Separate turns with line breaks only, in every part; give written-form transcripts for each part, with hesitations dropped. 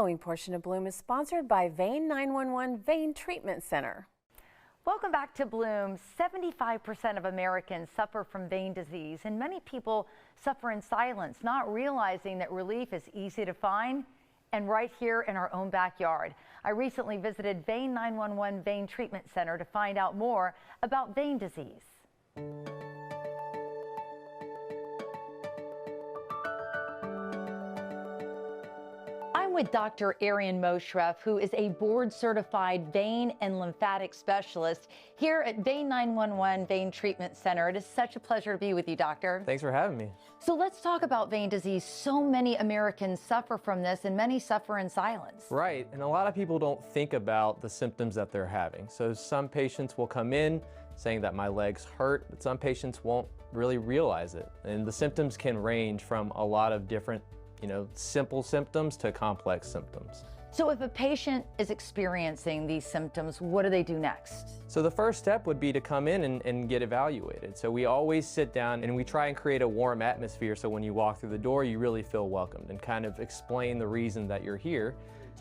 following portion of Bloom is sponsored by Vein 911 Vein Treatment Center.
Welcome back to Bloom. 75% of Americans suffer from vein disease, and many people suffer in silence, not realizing that relief is easy to find and right here in our own backyard. I recently visited Vein 911 Vein Treatment Center to find out more about vein disease. I'm with Dr. Arian Moshref, who is a board-certified vein and lymphatic specialist here at Vein 911 Vein Treatment Center. It is such a pleasure to be with you, doctor.
Thanks for having me.
So let's talk about vein disease. So many Americans suffer from this, and many suffer in silence.
Right, and a lot of people don't think about the symptoms that they're having. So some patients will come in saying that my legs hurt, but some patients won't really realize it. And the symptoms can range from a lot of different simple symptoms to complex symptoms.
So if a patient is experiencing these symptoms, what do they do next?
So the first step would be to come in and get evaluated. So we always sit down and we try and create a warm atmosphere so when you walk through the door, you really feel welcomed and kind of explain the reason that you're here.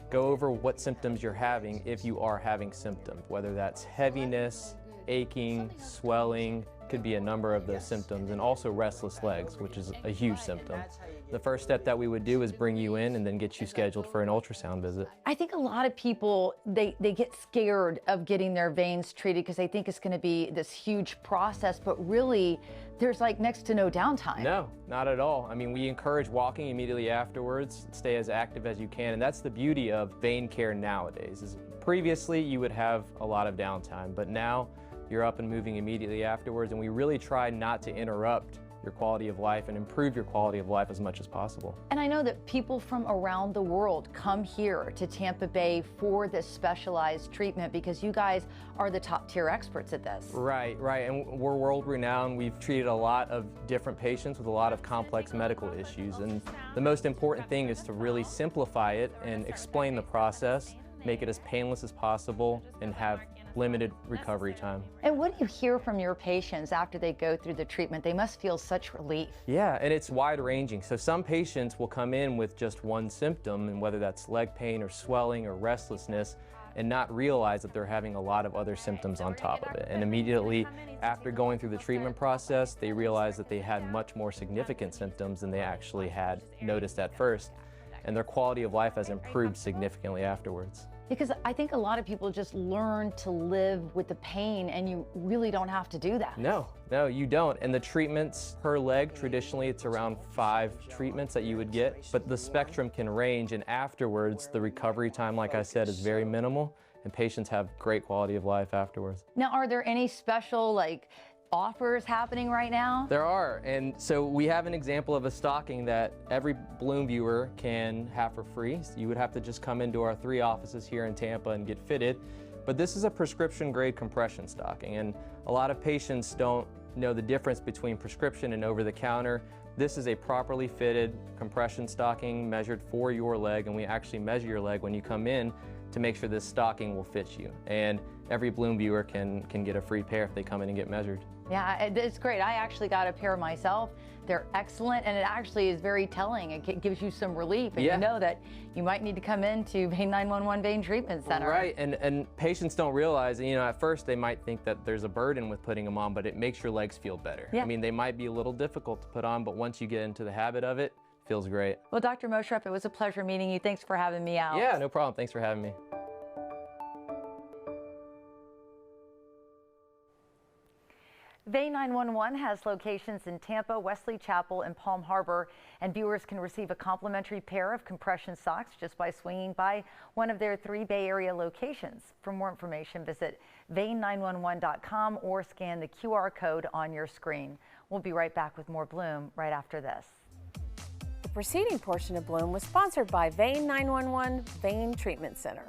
Go over what symptoms you're having if you are having symptoms, whether that's heaviness, aching, swelling, could be a number of those symptoms, and also restless legs, which is a huge symptom. The first step that we would do is bring you in and then get you scheduled for an ultrasound visit.
I think a lot of people, they get scared of getting their veins treated because they think it's going to be this huge process, but really there's like next to no downtime.
No, not at all. I mean, we encourage walking immediately afterwards, stay as active as you can, and that's the beauty of vein care nowadays. Is previously you would have a lot of downtime, but now you're up and moving immediately afterwards, and we really try not to interrupt your quality of life and improve your quality of life as much as possible.
And I know that people from around the world come here to Tampa Bay for this specialized treatment because you guys are the top tier experts at this.
Right, and we're world renowned. We've treated a lot of different patients with a lot of complex medical issues, and the most important thing is to really simplify it and explain the process, make it as painless as possible, and have limited recovery time.
And what do you hear from your patients after they go through the treatment? They must feel such relief.
Yeah, and it's wide ranging. So some patients will come in with just one symptom, and whether that's leg pain or swelling or restlessness, and not realize that they're having a lot of other symptoms on top of it. And immediately after going through the treatment process, they realize that they had much more significant symptoms than they actually had noticed at first. And their quality of life has improved significantly afterwards.
Because I think a lot of people just learn to live with the pain, and you really don't have to do that.
No, you don't. And the treatments per leg, traditionally it's around 5 treatments that you would get, but the spectrum can range, and afterwards the recovery time, like I said, is very minimal, and patients have great quality of life afterwards.
Now, are there any special offers happening right now?
There are, and so we have an example of a stocking that every Bloom viewer can have for free. So you would have to just come into our 3 offices here in Tampa and get fitted. But this is a prescription grade compression stocking, and a lot of patients don't know the difference between prescription and over the counter. This is a properly fitted compression stocking measured for your leg, and we actually measure your leg when you come in to make sure this stocking will fit you. And every Bloom viewer can get a free pair if they come in and get measured.
Yeah, it's great. I actually got a pair myself. They're excellent, and it actually is very telling. It gives you some relief, and you know that you might need to come into Vein 911 Vein Treatment Center.
Right, and patients don't realize, at first they might think that there's a burden with putting them on, but it makes your legs feel better.
Yeah.
I mean, they might be a little difficult to put on, but once you get into the habit of it, it feels great.
Well, Dr. Moshref, it was a pleasure meeting you. Thanks for having me out.
Yeah, no problem. Thanks for having me.
Vein 911 has locations in Tampa, Wesley Chapel, and Palm Harbor, and viewers can receive a complimentary pair of compression socks just by swinging by one of their 3 Bay Area locations. For more information, visit vein911.com or scan the QR code on your screen. We'll be right back with more Bloom right after this.
The preceding portion of Bloom was sponsored by Vein 911 Vein Treatment Center.